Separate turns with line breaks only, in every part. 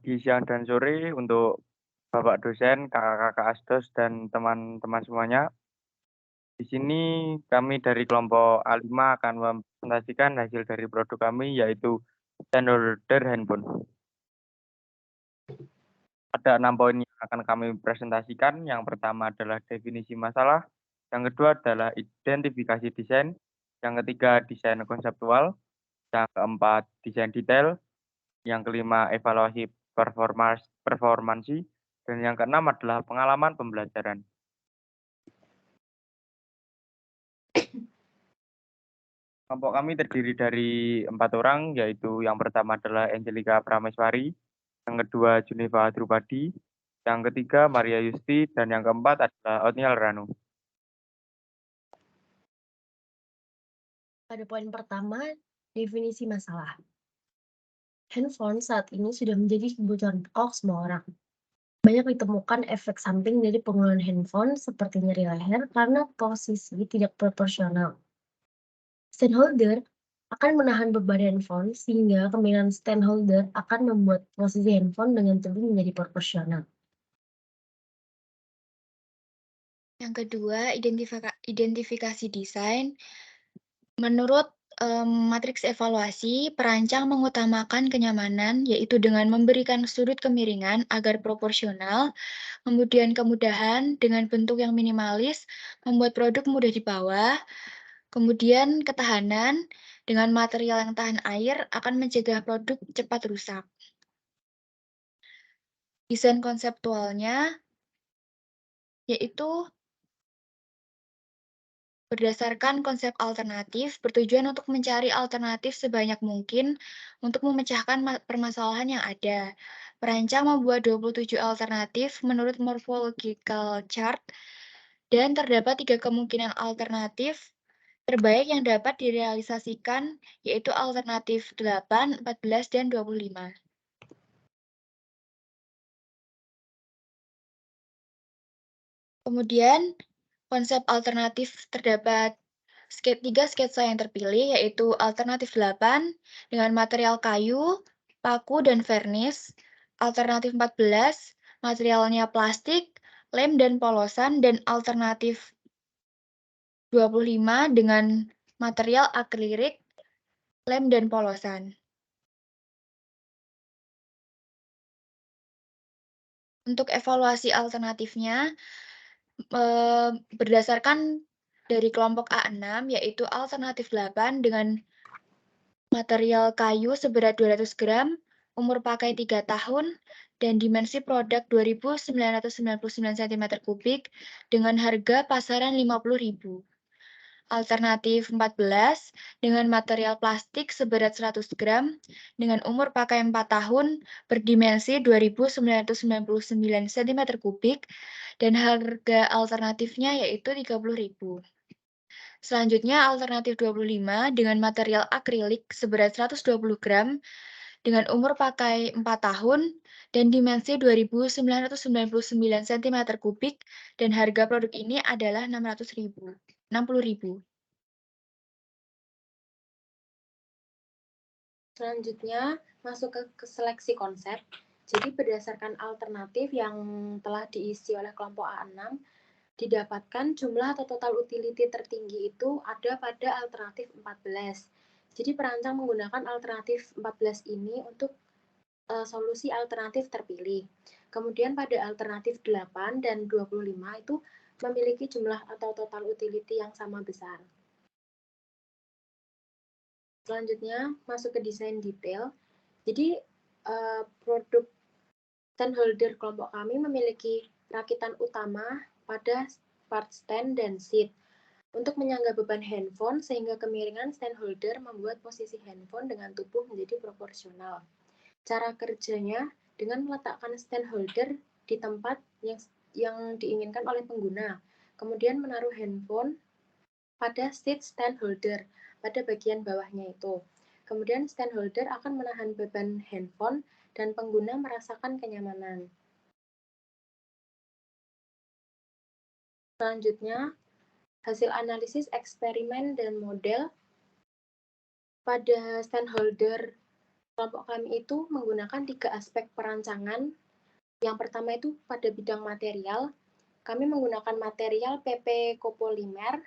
pagi, siang, dan sore untuk Bapak dosen, kakak-kakak asdos, dan teman-teman semuanya. Di sini kami dari kelompok A5 akan mempresentasikan hasil dari produk kami, yaitu stand holder handphone. Ada 6 poin yang akan kami presentasikan. Yang pertama adalah definisi masalah, yang kedua adalah identifikasi desain, yang ketiga desain konseptual, yang keempat desain detail, yang kelima evaluasi performansi, dan yang keenam adalah pengalaman pembelajaran. Kelompok kami terdiri dari 4 orang, yaitu yang pertama adalah Angelica Prameswari, yang kedua Juniva Drupadi, yang ketiga Maria Yusti, dan yang keempat adalah Otniel Ranu.
Pada poin pertama, definisi masalah. Handphone saat ini sudah menjadi kebutuhan pokok semua orang. Banyak ditemukan efek samping dari penggunaan handphone seperti nyeri leher karena posisi tidak proporsional. Standholder akan menahan beban handphone sehingga kemiringan standholder akan membuat posisi handphone dengan tubuh menjadi proporsional.
Yang kedua, identifikasi desain. Menurut matriks evaluasi, perancang mengutamakan kenyamanan, yaitu dengan memberikan sudut kemiringan agar proporsional, kemudian kemudahan dengan bentuk yang minimalis, membuat produk mudah dibawa, kemudian ketahanan dengan material yang tahan air akan mencegah produk cepat rusak. Desain konseptualnya yaitu berdasarkan konsep alternatif, bertujuan untuk mencari alternatif sebanyak mungkin untuk memecahkan permasalahan yang ada. Perancang membuat 27 alternatif menurut morphological chart, dan terdapat 3 kemungkinan alternatif terbaik yang dapat direalisasikan, yaitu alternatif 8, 14, dan 25. Kemudian, konsep alternatif terdapat 3 sketsa yang terpilih, yaitu alternatif 8 dengan material kayu, paku, dan vernis, alternatif 14 materialnya plastik, lem, dan polosan, dan alternatif 25 dengan material akrilik, lem, dan polosan. Untuk evaluasi alternatifnya, berdasarkan dari kelompok A6, yaitu alternatif 8 dengan material kayu seberat 200 gram, umur pakai 3 tahun, dan dimensi produk 2.999 cm3 dengan harga pasaran 50.000. Alternatif 14 dengan material plastik seberat 100 gram dengan umur pakai 4 tahun berdimensi 2.999 cm3 dan harga alternatifnya yaitu 30.000. Selanjutnya alternatif 25 dengan material akrilik seberat 120 gram dengan umur pakai 4 tahun dan dimensi 2.999 cm3 dan harga produk ini adalah 60.000.
Selanjutnya, masuk ke seleksi konsep. Jadi berdasarkan alternatif yang telah diisi oleh kelompok A6, didapatkan jumlah atau total utility tertinggi itu ada pada alternatif 14. Jadi perancang menggunakan alternatif 14 ini untuk solusi alternatif terpilih. Kemudian pada alternatif 8 dan 25 itu memiliki jumlah atau total utility yang sama besar. Selanjutnya masuk ke desain detail. Jadi produk standholder kelompok kami memiliki rakitan utama pada part stand dan seat untuk menyangga beban handphone sehingga kemiringan standholder membuat posisi handphone dengan tubuh menjadi proporsional. Cara kerjanya dengan meletakkan standholder di tempat yang diinginkan oleh pengguna, kemudian menaruh handphone pada seat standholder pada bagian bawahnya itu. Kemudian standholder akan menahan beban handphone dan pengguna merasakan kenyamanan. Selanjutnya, hasil analisis eksperimen dan model pada standholder Kelompok kami itu menggunakan 3 aspek perancangan. Yang pertama itu pada bidang material, kami menggunakan material PP kopolimer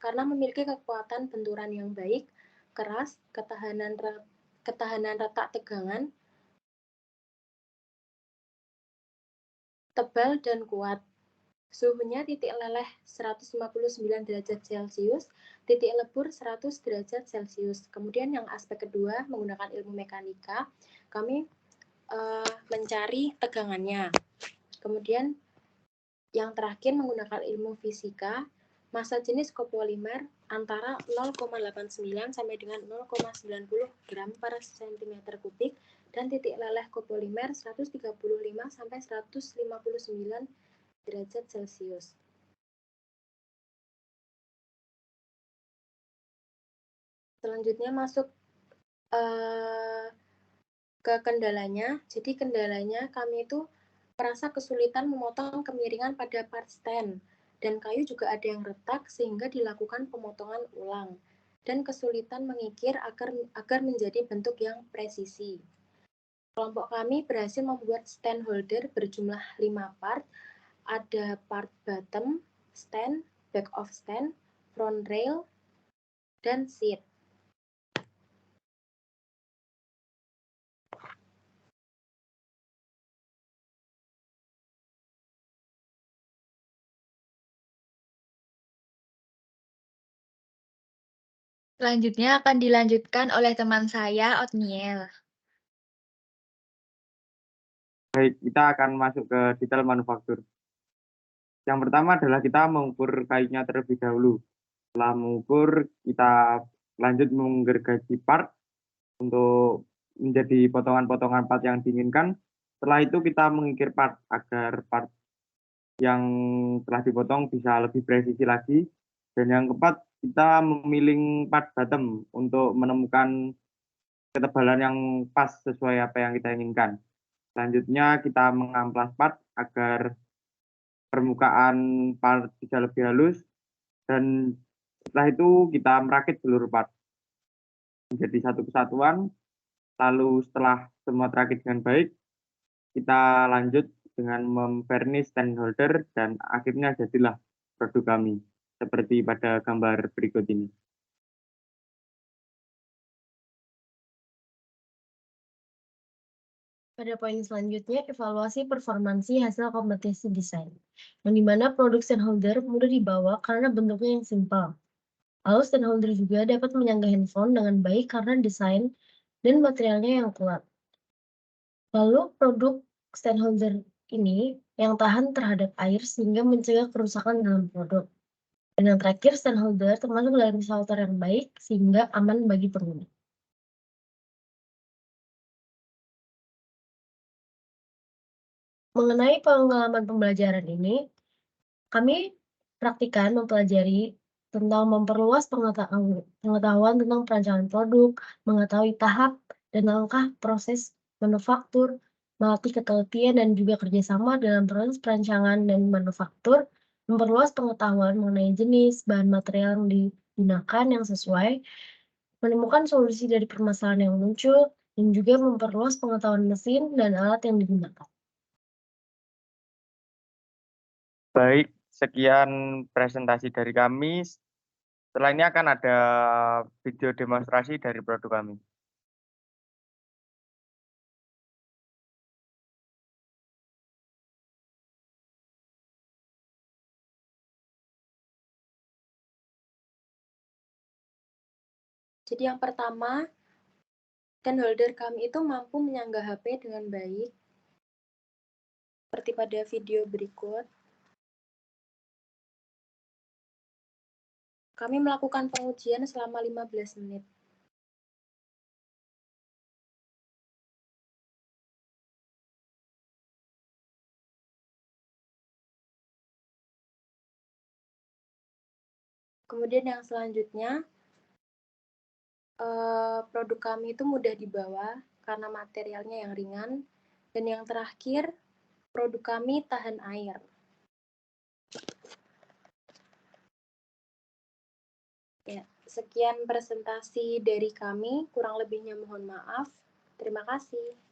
karena memiliki kekuatan benturan yang baik, keras, ketahanan retak tegangan, tebal dan kuat. Suhunya titik leleh 159 derajat Celcius, titik lebur 100 derajat Celcius. Kemudian yang aspek kedua menggunakan ilmu mekanika, kami mencari tegangannya. Kemudian yang terakhir menggunakan ilmu fisika, massa jenis kopolimer antara 0,89 sampai dengan 0,90 gram per cm kubik dan titik leleh kopolimer 135 sampai 159 derajat Celcius. Selanjutnya masuk ke kendalanya. Jadi kendalanya kami itu merasa kesulitan memotong kemiringan pada part stand, dan kayu juga ada yang retak sehingga dilakukan pemotongan ulang, dan kesulitan mengikir agar menjadi bentuk yang presisi. Kelompok kami berhasil membuat stand holder berjumlah 5 part, ada part bottom stand, back of stand, front rail, dan seat.
Selanjutnya akan dilanjutkan oleh teman saya, Otniel.
Baik, kita akan masuk ke detail manufaktur. Yang pertama adalah kita mengukur kayunya terlebih dahulu. Setelah mengukur, kita lanjut menggergaji part untuk menjadi potongan-potongan part yang diinginkan. Setelah itu kita mengikir part agar part yang telah dipotong bisa lebih presisi lagi. Dan yang keempat, kita memilih part bottom untuk menemukan ketebalan yang pas sesuai apa yang kita inginkan. Selanjutnya kita mengamplas part agar permukaan part bisa lebih halus, dan setelah itu kita merakit seluruh part menjadi satu kesatuan. Lalu setelah semua terakit dengan baik, kita lanjut dengan memvarnish stand holder dan akhirnya jadilah produk kami seperti pada gambar berikut ini.
Pada poin selanjutnya, evaluasi performansi hasil kompetisi desain, yang dimana produk stand holder mudah dibawa karena bentuknya yang simpel. Lalu stand holder juga dapat menyangga handphone dengan baik karena desain dan materialnya yang kuat. Lalu produk stand holder ini yang tahan terhadap air sehingga mencegah kerusakan dalam produk. Dan yang terakhir, stand holder termasuk dalam shelter yang baik sehingga aman bagi pengguna. Mengenai pengalaman pembelajaran ini, kami praktikan mempelajari tentang memperluas pengetahuan tentang perancangan produk, mengetahui tahap dan langkah proses manufaktur, melatih ketelitian dan juga kerjasama dalam proses perancangan dan manufaktur, memperluas pengetahuan mengenai jenis, bahan material yang digunakan yang sesuai, menemukan solusi dari permasalahan yang muncul, dan juga memperluas pengetahuan mesin dan alat yang digunakan.
Baik, sekian presentasi dari kami. Setelah ini akan ada video demonstrasi dari produk kami.
Jadi yang pertama, stand holder kami itu mampu menyangga HP dengan baik, seperti pada video berikut. Kami melakukan pengujian selama 15 menit. Kemudian yang selanjutnya, produk kami itu mudah dibawa karena materialnya yang ringan. Dan yang terakhir, produk kami tahan air. Ya, sekian presentasi dari kami, kurang lebihnya mohon maaf. Terima kasih.